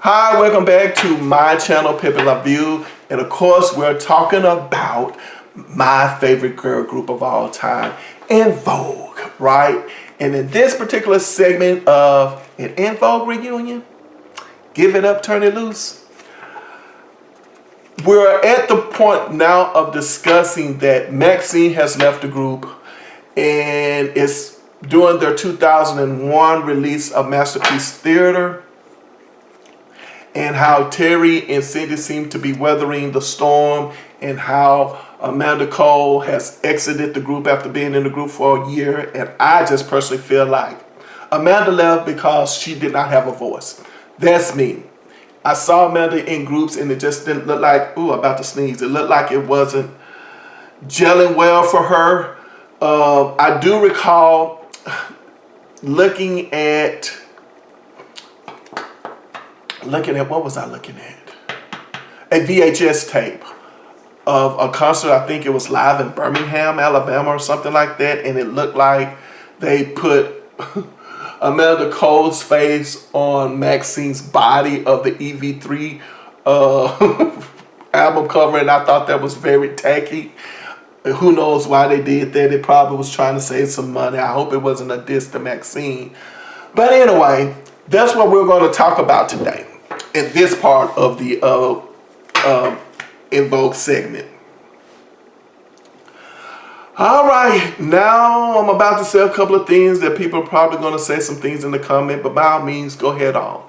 Hi, welcome back to my channel, Pippin Love View. And of course, we're talking about my favorite girl group of all time, En Vogue, right? And in this particular segment of an En Vogue reunion, give it up, turn it loose. We're at the point now of discussing that Maxine has left the group and it's doing their 2001 release of Masterpiece Theater, and how Terry and Cindy seem to be weathering the storm, and how Amanda Cole has exited the group after being in the group for a year. And I just personally feel like Amanda left because she did not have a voice. That's me. I saw Amanda in groups and it just didn't look like, ooh, I'm about to sneeze. It looked like it wasn't gelling well for her. I do recall looking at, what was I looking at? A VHS tape of a concert. I think it was live in Birmingham, Alabama or something like that. And it looked like they put Amanda Cole's face on Maxine's body of the EV3 album cover. And I thought that was very tacky. Who knows why they did that? It probably was trying to save some money. I hope it wasn't a diss to Maxine. But anyway, that's what we're going to talk about today in this part of the En Vogue segment. All right, now I'm about to say a couple of things that people are probably going to say some things in the comment, but by all means, go ahead on.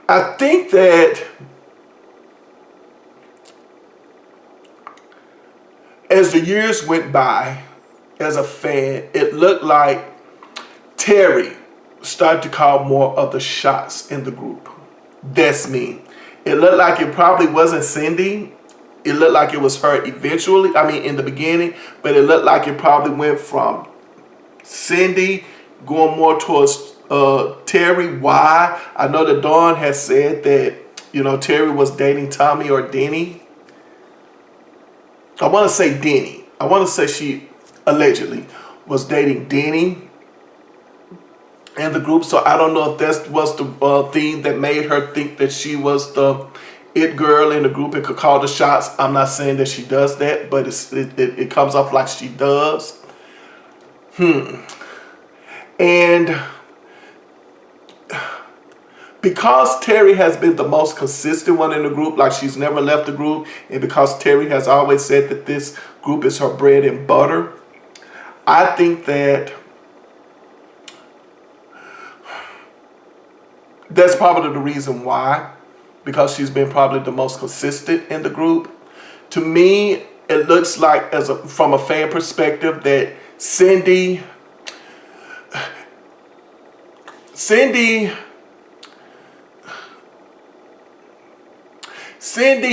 I think that as the years went by, as a fan, it looked like Terry started to call more of the shots in the group. That's me. It looked like it probably wasn't Cindy. It looked like it was her eventually, in the beginning, but it looked like it probably went from Cindy going more towards Terry. Why? I know that Dawn has said that, Terry was dating Tommy or Denny. I want to say Denny. I want to say she allegedly was dating Denny and the group. So I don't know if that was the thing that made her think that she was the it girl in the group and could call the shots. I'm not saying that she does that, but it comes off like she does. And because Terry has been the most consistent one in the group, like she's never left the group, and because Terry has always said that this group is her bread and butter, I think that that's probably the reason why, because she's been probably the most consistent in the group. To me, it looks like, from a fan perspective, that Cindy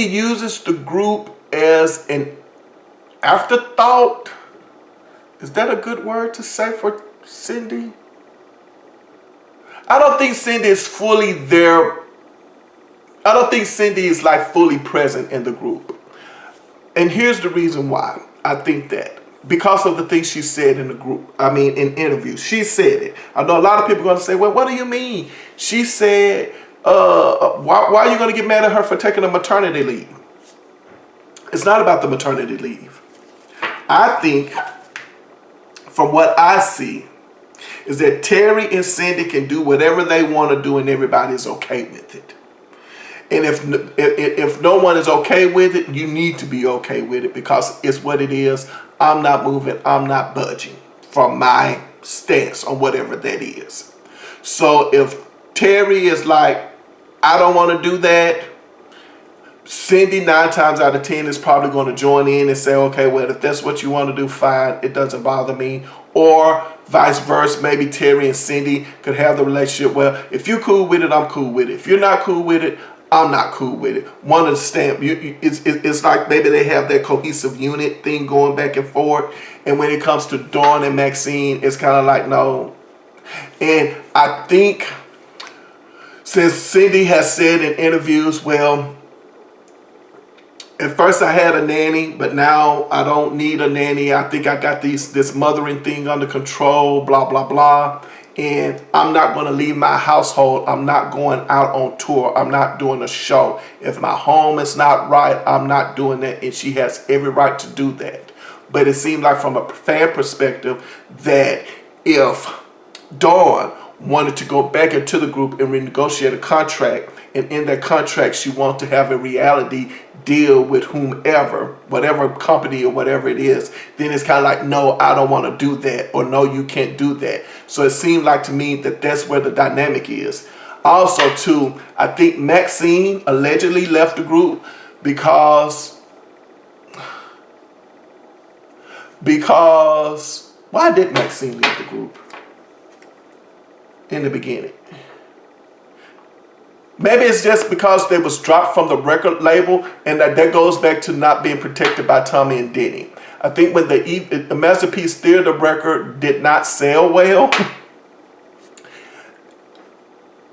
uses the group as an afterthought. Is that a good word to say for Cindy? I don't think Cindy is fully there. I don't think Cindy is like fully present in the group. And here's the reason why I think that. Because of the things she said in the group, in interviews. She said it. I know a lot of people are going to say, well, what do you mean? She said, why are you going to get mad at her for taking a maternity leave? It's not about the maternity leave. I think, from what I see, is that Terry and Cindy can do whatever they want to do and everybody's okay with it. And if no one is okay with it, you need to be okay with it, because it's what it is. I'm not moving. I'm not budging from my stance on whatever that is. So if Terry is like, I don't want to do that, Cindy 9 times out of 10 is probably going to join in and say, okay, well, if that's what you want to do, fine. It doesn't bother me. Or vice versa, maybe Terry and Cindy could have the relationship. Well, if you're cool with it, I'm cool with it. If you're not cool with it, I'm not cool with it. One understand, it's like maybe they have that cohesive unit thing going back and forth. And when it comes to Dawn and Maxine, it's kind of like, no. And I think since Cindy has said in interviews, well, At first I had a nanny, but now I don't need a nanny. I think I got this mothering thing under control, blah, blah, blah. And I'm not going to leave my household. I'm not going out on tour. I'm not doing a show. If my home is not right, I'm not doing that. And she has every right to do that. But it seemed like from a fan perspective that if Dawn wanted to go back into the group and renegotiate a contract, and in that contract she wanted to have a reality deal with whomever, whatever company or whatever it is, then it's kind of like, no, I don't want to do that, or no, you can't do that. So it seemed like to me that that's where the dynamic is. Also too, I think Maxine allegedly left the group because why did Maxine leave the group in the beginning? Maybe it's just because they was dropped from the record label, and that goes back to not being protected by Tommy and Denny. I think when the Masterpiece Theater record did not sell well,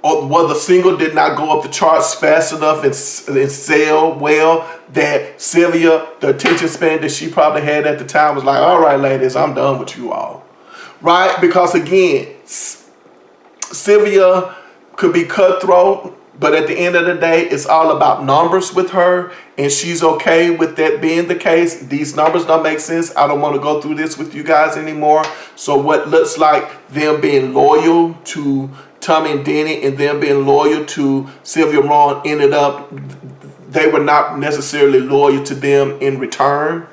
or well, the single did not go up the charts fast enough and sell well, that Sylvia, the attention span that she probably had at the time, was like, all right, ladies, I'm done with you all. Right? Because again, Sylvia could be cutthroat, but at the end of the day, it's all about numbers with her, and she's okay with that being the case. These numbers don't make sense. I don't want to go through this with you guys anymore. So what looks like them being loyal to Tommy and Denny and them being loyal to Sylvia Ron ended up, they were not necessarily loyal to them in return.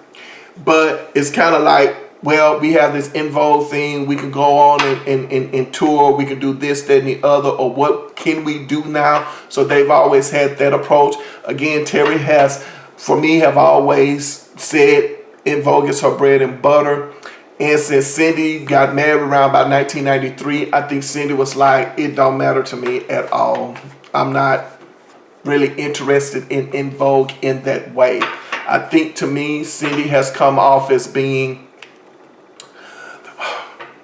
But it's kind of like, well, we have this En Vogue thing. We can go on and tour. We can do this, that, and the other. Or what can we do now? So they've always had that approach. Again, Terry has, for me, have always said En Vogue is her bread and butter. And since Cindy got married around about 1993, I think Cindy was like, it don't matter to me at all. I'm not really interested in En Vogue in that way. I think to me, Cindy has come off as being,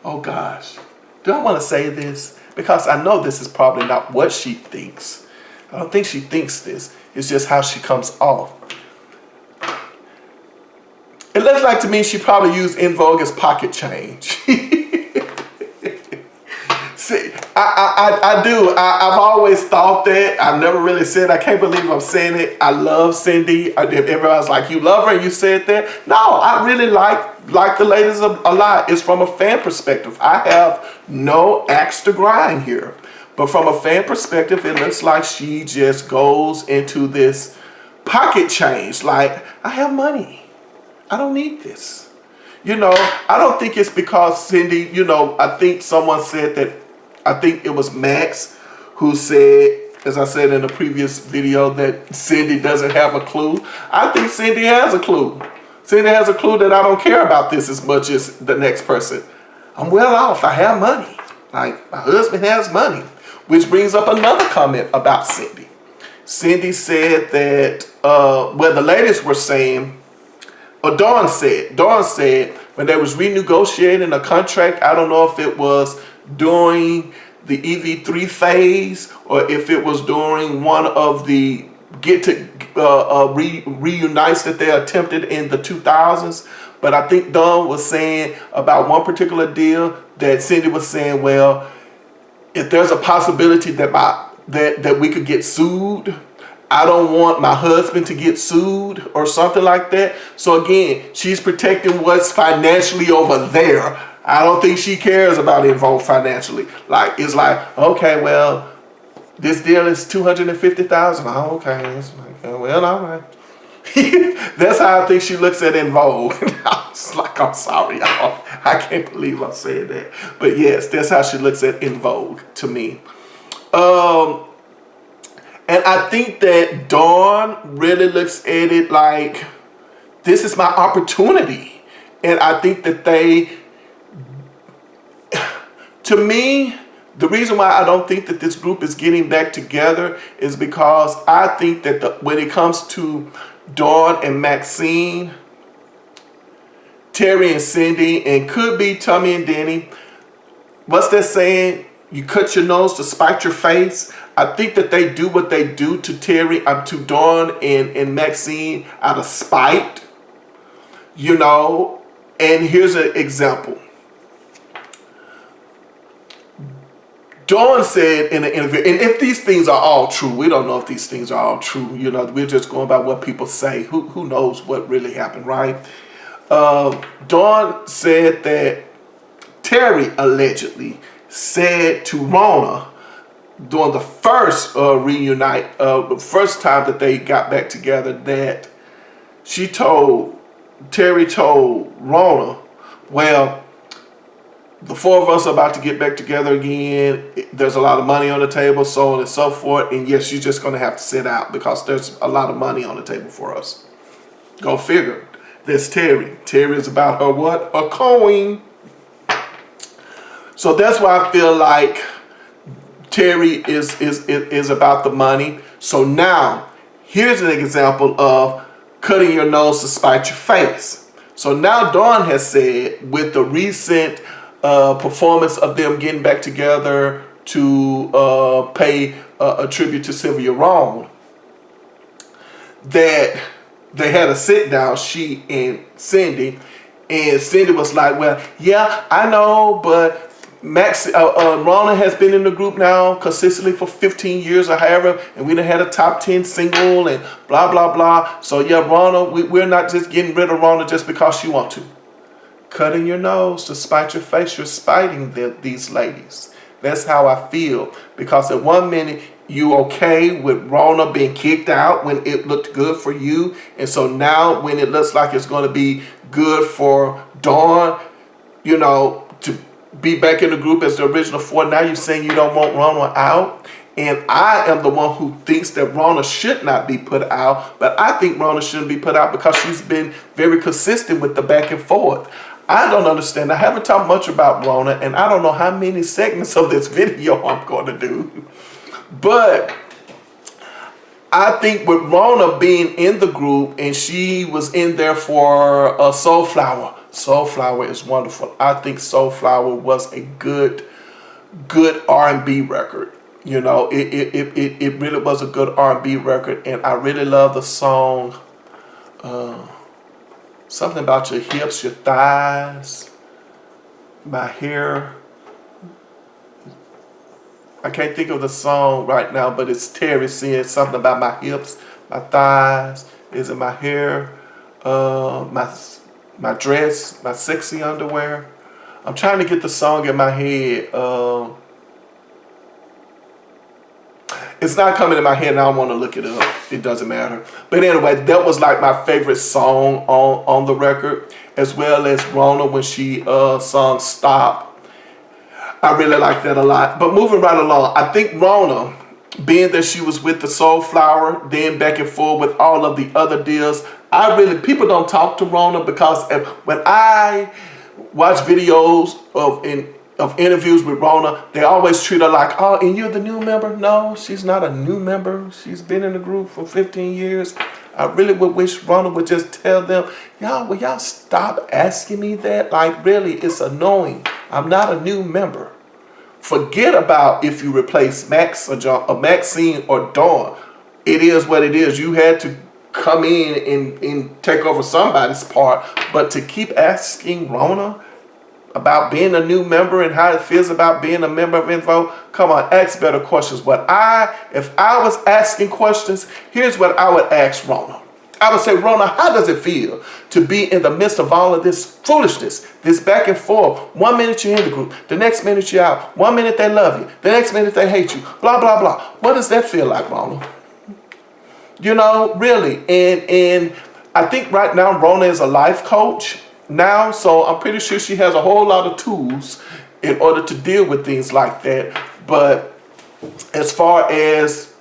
oh gosh, do I want to say this? Because I know this is probably not what she thinks. I don't think she thinks this. It's just how she comes off. It looks like to me she probably used En Vogue as pocket change. See, I do. I've always thought that. I've never really said, I can't believe I'm saying it. I love Cindy. Everybody's like, you love her and you said that? No, I really like the ladies a lot. It's from a fan perspective. I have no axe to grind here. But from a fan perspective, it looks like she just goes into this pocket change. Like, I have money. I don't need this. You know, I don't think it's because Cindy, you know, I think someone said that, I think it was Max who said, as I said in the previous video, that Cindy doesn't have a clue. I think Cindy has a clue. Cindy has a clue that I don't care about this as much as the next person. I'm well off. I have money. Like, my husband has money. Which brings up another comment about Cindy. Cindy said that, well, the ladies were saying, or Dawn said when they was renegotiating a contract, I don't know if it was during the EV3 phase or if it was during one of the reunites that they attempted in the 2000s. But I think Dawn was saying about one particular deal that Cindy was saying, well, if there's a possibility that that we could get sued, I don't want my husband to get sued or something like that. So again, she's protecting what's financially over there. I don't think she cares about En Vogue financially. Like, it's like, okay, well, this deal is $250,000. Oh, okay. It's like, well, all right. That's how I think she looks at En Vogue. I was like, I'm sorry, y'all. I can't believe I'm saying that. But yes, that's how she looks at En Vogue to me. And I think that Dawn really looks at it like, this is my opportunity. And I think that to me, the reason why I don't think that this group is getting back together is because I think that when it comes to Dawn and Maxine, Terry and Cindy, and could be Tommy and Denny, what's that saying? You cut your nose to spite your face. I think that they do what they do to to Dawn and Maxine out of spite, you know. And here's an example. Dawn said in an interview, and if these things are all true, we don't know if these things are all true, you know, we're just going by what people say. Who knows what really happened, right? Dawn said that Terry allegedly said to Rhona during the first reunite, the first time that they got back together, that Terry told Rhona, well, the four of us are about to get back together again. There's a lot of money on the table, so on and so forth. And yes, you're just going to have to sit out because there's a lot of money on the table for us. Go figure. There's Terry. Terry is about her what? A coin. So that's why I feel like Terry is about the money. So now, here's an example of cutting your nose to spite your face. So now Dawn has said, with the recent performance of them getting back together to pay a tribute to Sylvia Rhone, that they had a sit down, she and Cindy was like, well, yeah, I know, but Rhona has been in the group now consistently for 15 years or however, and we done had a top 10 single and blah, blah, blah. So yeah, Rhona, we're not just getting rid of Rhona just because you want to. Cutting your nose to spite your face, you're spiting these ladies. That's how I feel. Because at one minute, you okay with Rhona being kicked out when it looked good for you. And so now when it looks like it's going to be good for Dawn, you know, to be back in the group as the original four, now you're saying you don't want Rhona out. And I am the one who thinks that Rhona should not be put out. But I think Rhona shouldn't be put out because she's been very consistent with the back and forth. I don't understand. I haven't talked much about Rhona, and I don't know how many segments of this video I'm going to do. But I think with Rhona being in the group, and she was in there for Soulflower. Soulflower is wonderful. I think Soulflower was a good R&B record. You know, it really was a good R&B record, and I really love the song. Something about your hips, your thighs, my hair. I can't think of the song right now, but it's Terry saying something about my hips, my thighs. Is it my hair, my dress, my sexy underwear? I'm trying to get the song in my head. It's not coming in my head now. I want to look it up. It doesn't matter. But anyway, that was like my favorite song on the record, as well as Rhona when she sung Stop. I really like that a lot. But moving right along, I think Rhona, being that she was with the Soulflower, then back and forth with all of the other deals, people don't talk to Rhona because when I watch videos of interviews with Rhona, they always treat her like, oh, and you're the new member? No, she's not a new member. She's been in the group for 15 years. I really would wish Rhona would just tell them, will y'all stop asking me that? Like, really, it's annoying. I'm not a new member. Forget about if you replace Max or Maxine or Dawn. It is what it is. You had to come in and take over somebody's part, but to keep asking Rhona about being a new member and how it feels about being a member of En Vogue, come on, ask better questions. If I was asking questions, here's what I would ask Rhona. I would say, Rhona, how does it feel to be in the midst of all of this foolishness, this back and forth? 1 minute you're in the group, the next minute you're out. 1 minute they love you, the next minute they hate you, blah, blah, blah. What does that feel like, Rhona? You know, really. And I think right now Rhona is a life coach now, so I'm pretty sure she has a whole lot of tools in order to deal with things like that. But as far as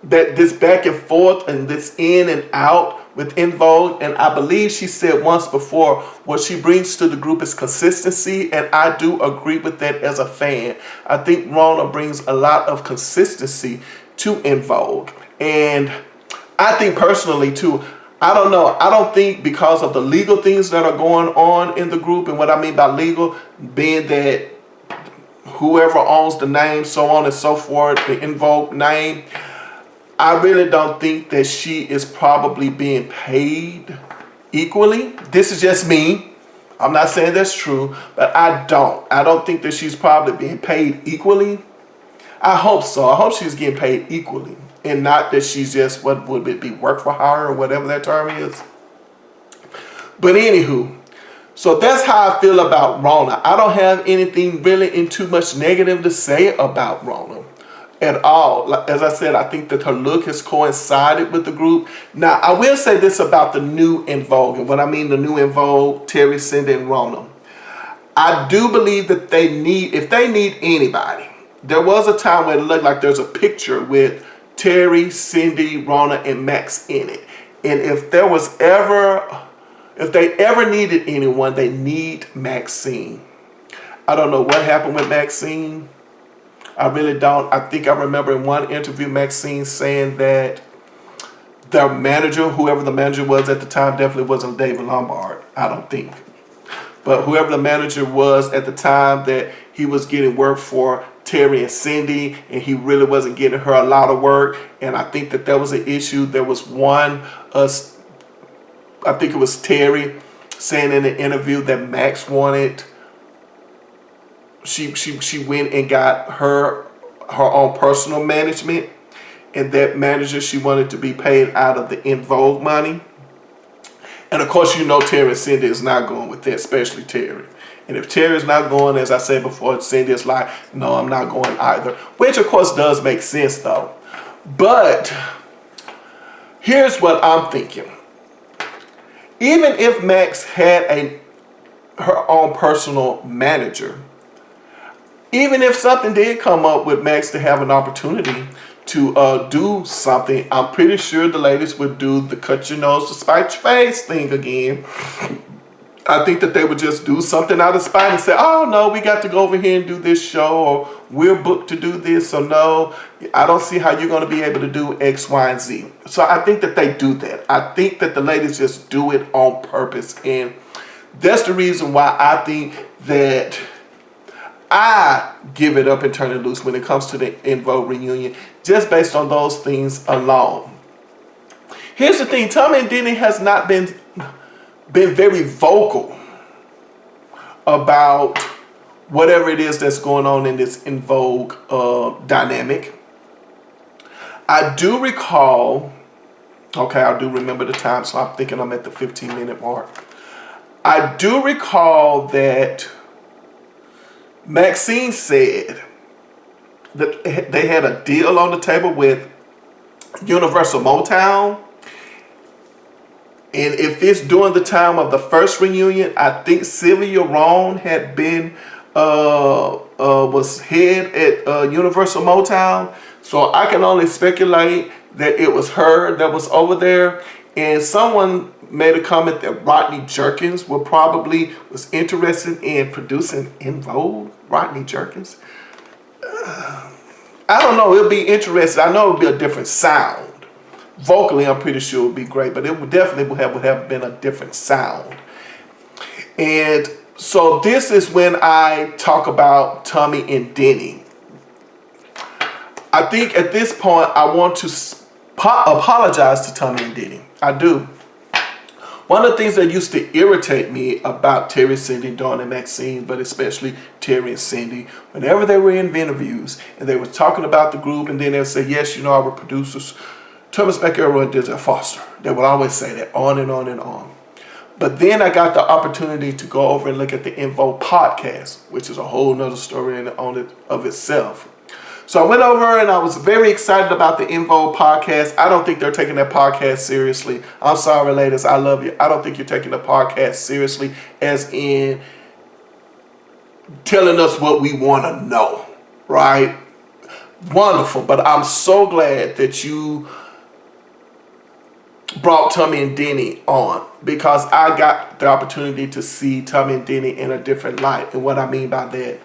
this back and forth and this in and out with En Vogue, and I believe she said once before, what she brings to the group is consistency, and I do agree with that as a fan. I think Rhona brings a lot of consistency to En Vogue, and I think personally too, I don't know, I don't think because of the legal things that are going on in the group, and what I mean by legal being that whoever owns the name, so on and so forth, the En Vogue name, I really don't think that she is probably being paid equally. This is just me. I'm not saying that's true, but I don't think that she's probably being paid equally. I hope so. I hope she's getting paid equally, and not that she's just, what would it be, work for hire or whatever that term is. But anywho, so that's how I feel about Rhona. I don't have anything really in too much negative to say about Rhona at all. As I said, I think that her look has coincided with the group. Now, I will say this about the new En Vogue, and what I mean the new En Vogue, Terry, Cindy, and Rhona. I do believe that if they need anybody, there was a time where it looked like there's a picture with Terry, Cindy, Rhona, and Max in it. And if they ever needed anyone, they need Maxine. I don't know what happened with Maxine. I really don't. I think I remember in one interview Maxine saying that their manager, whoever the manager was at the time, definitely wasn't David Lombard, I don't think. But whoever the manager was at the time, that he was getting work for Terry and Cindy, and he really wasn't getting her a lot of work. And I think that was an issue. There was one, I think it was Terry saying in the interview that Max wanted, she went and got her own personal management, and that manager, she wanted to be paid out of the En Vogue money. And of course, you know Terry and Cindy is not going with that, especially Terry. And if Terry's not going, as I said before, Cindy is like, no, I'm not going either. Which of course does make sense though. But here's what I'm thinking. Even if Max had her own personal manager, even if something did come up with Max to have an opportunity to do something, I'm pretty sure the ladies would do the cut your nose to spite your face thing again. I think that they would just do something out of spite and say, oh no, we got to go over here and do this show, or we're booked to do this, so no, I don't see how you're going to be able to do X, Y, and Z. So I think that they do that. I think that the ladies just do it on purpose, and that's the reason why I think that I give it up and turn it loose when it comes to the En Vogue reunion, just based on those things alone. Here's the thing, Tommy and Denny has not been very vocal about whatever it is that's going on in this En Vogue dynamic. I do recall, okay, I do remember the time, so I'm thinking I'm at the 15-minute mark. I do recall that Maxine said that they had a deal on the table with Universal Motown. And if it's during the time of the first reunion, I think Sylvia Rhone had been, was head at Universal Motown. So I can only speculate that it was her that was over there. And someone made a comment that Rodney Jerkins was interested in producing En Vogue. Rodney Jerkins. I don't know. It'll be interesting. I know it'll be a different sound. Vocally, I'm pretty sure it would be great, but it would definitely have been a different sound. And so this is when I talk about Tommy and Denny. I think at this point, I want to apologize to Tommy and Denny. I do. One of the things that used to irritate me about Terry, Cindy, Dawn, and Maxine, but especially Terry and Cindy, whenever they were in interviews and they were talking about the group, and then they would say, yes, you know, our producers, Thomas McElroy and Denzel Foster. They would always say that, on and on and on. But then I got the opportunity to go over and look at the En Vogue podcast, which is a whole nother story of itself. So I went over and I was very excited about the En Vogue podcast. I don't think they're taking that podcast seriously. I'm sorry, ladies. I love you. I don't think you're taking the podcast seriously, as in telling us what we want to know, right? Wonderful. But I'm so glad that you brought Tommy and Denny on, because I got the opportunity to see Tommy and Denny in a different light. And what I mean by that,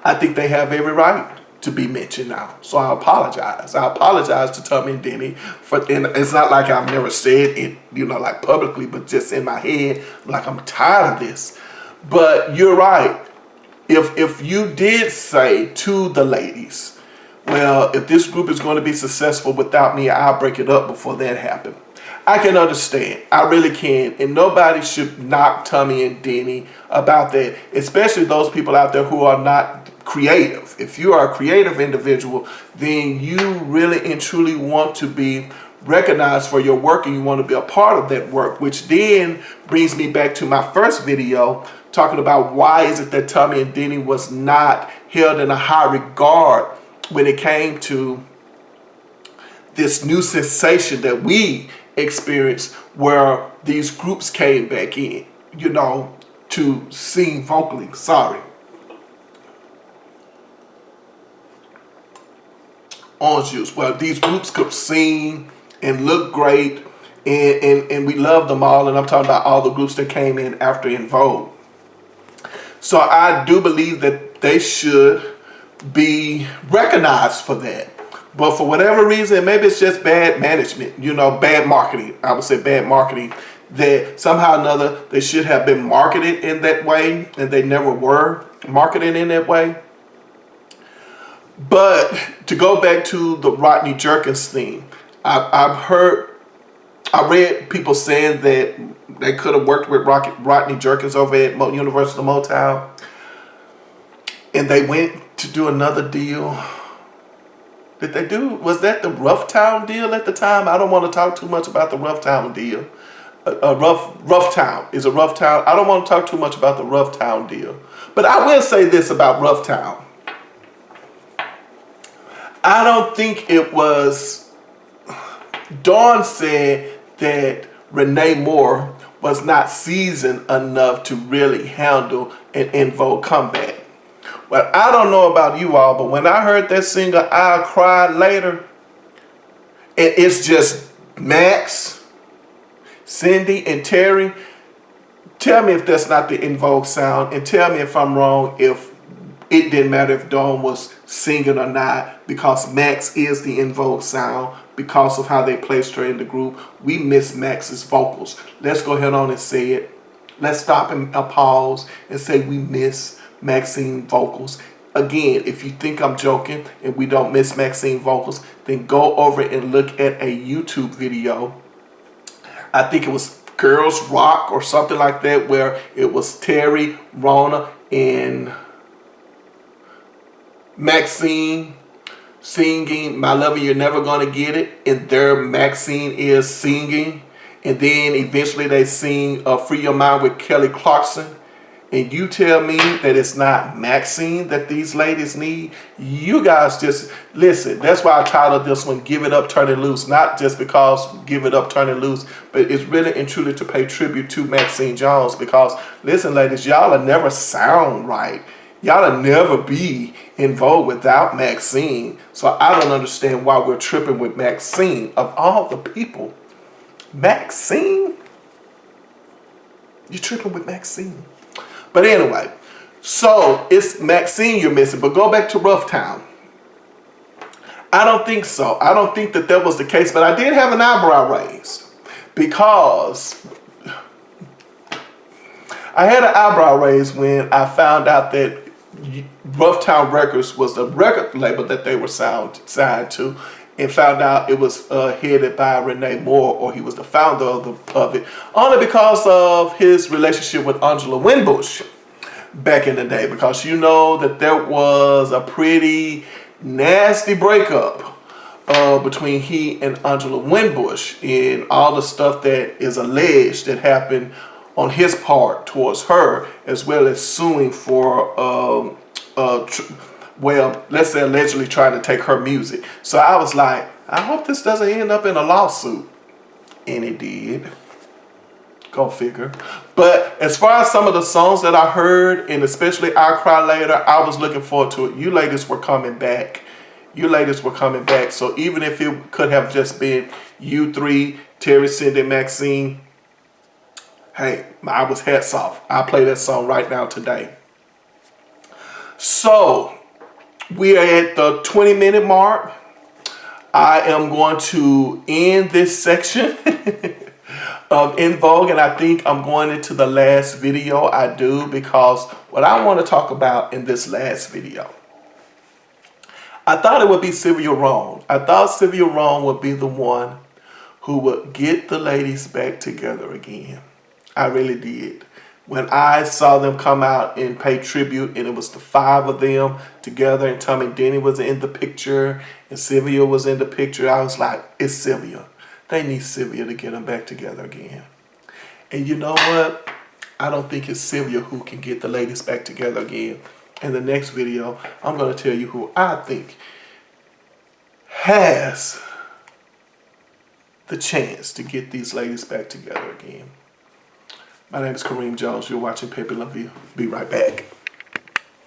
I think they have every right to be mentioned now. So I apologize. I apologize to Tommy and Denny and it's not like I've never said it, like publicly, but just in my head, like I'm tired of this. But you're right. if you did say to the ladies, well, if this group is going to be successful without me, I'll break it up before that happened. I can understand. I really can. And nobody should knock Tommy and Denny about that, especially those people out there who are not creative. If you are a creative individual, then you really and truly want to be recognized for your work, and you want to be a part of that work, which then brings me back to my first video talking about why is it that Tommy and Denny was not held in a high regard when it came to this new sensation that we experienced, where these groups came back in, you know, to sing vocally. Sorry. Orange juice. Well, these groups could sing and look great, and we love them all, and I'm talking about all the groups that came in after En Vogue. So I do believe that they should be recognized for that. But for whatever reason, maybe it's just bad management, you know, bad marketing. I would say bad marketing, that somehow or another they should have been marketed in that way, and they never were marketed in that way. But to go back to the Rodney Jerkins thing, I read people saying that they could have worked with Rodney Jerkins over at Universal Motown, and they went to do another deal. Did they do? Was that the Rough Town deal at the time? I don't want to talk too much about the Rough Town deal. Rough Town is a Rough Town. I don't want to talk too much about the Rough Town deal, but I will say this about Rough Town. I don't think it was. Dawn said that Renee Moore was not seasoned enough to really handle an En Vogue comeback. Well, I don't know about you all, but when I heard that singer, I cried later. And it's just Max, Cindy, and Terry. Tell me if that's not the En Vogue sound, and tell me if I'm wrong, if it didn't matter if Dawn was singing or not, because Max is the En Vogue sound because of how they placed her in the group. We miss Max's vocals. Let's go ahead on and say it. Let's stop and pause and say we miss Maxine vocals. Again, if you think I'm joking and we don't miss Maxine vocals, then go over and look at a YouTube video. I think it was Girls Rock or something like that, where it was Terry, Rhona, and Maxine singing My Lover You're Never Gonna Get It, and there Maxine is singing, and then eventually they sing Free Your Mind with Kelly Clarkson. And you tell me that it's not Maxine that these ladies need? You guys just listen. That's why I titled this one Give It Up, Turn It Loose. Not just because Give It Up, Turn It Loose, but it's really and truly to pay tribute to Maxine Jones. Because listen, ladies, y'all will never sound right. Y'all will never be En Vogue without Maxine. So I don't understand why we're tripping with Maxine. Of all the people, Maxine? You're tripping with Maxine. But anyway, so it's Maxine you're missing. But go back to Rough Town. I don't think so. I don't think that was the case. But I did have an eyebrow raised, because I had an eyebrow raised when I found out that Rough Town Records was the record label that they were signed to, and found out it was headed by Renee Moore, or he was the founder of it, only because of his relationship with Angela Winbush back in the day. Because you know that there was a pretty nasty breakup between he and Angela Winbush, and all the stuff that is alleged that happened on his part towards her, as well as suing for well, let's say allegedly trying to take her music. So I was like, I hope this doesn't end up in a lawsuit. And it did. Go figure. But as far as some of the songs that I heard, and especially I Cry Later, I was looking forward to it. You ladies were coming back. You ladies were coming back. So even if it could have just been you three, Terry, Cindy, Maxine, hey, I was hats off. I play that song right now today. So we are at the 20-minute mark. I am going to end this section of En Vogue, and I think I'm going into the last video I do, because what I want to talk about in this last video, I thought it would be Sylvia Rhone. I thought Sylvia Rhone would be the one who would get the ladies back together again. I really did. When I saw them come out and pay tribute, and it was the 5 of them together, and Tommy Denny was in the picture, and Sylvia was in the picture, I was like, it's Sylvia. They need Sylvia to get them back together again. And you know what? I don't think it's Sylvia who can get the ladies back together again. In the next video, I'm going to tell you who I think has the chance to get these ladies back together again. My name is Kareem Jones. You're watching Paper Love You. Be right back.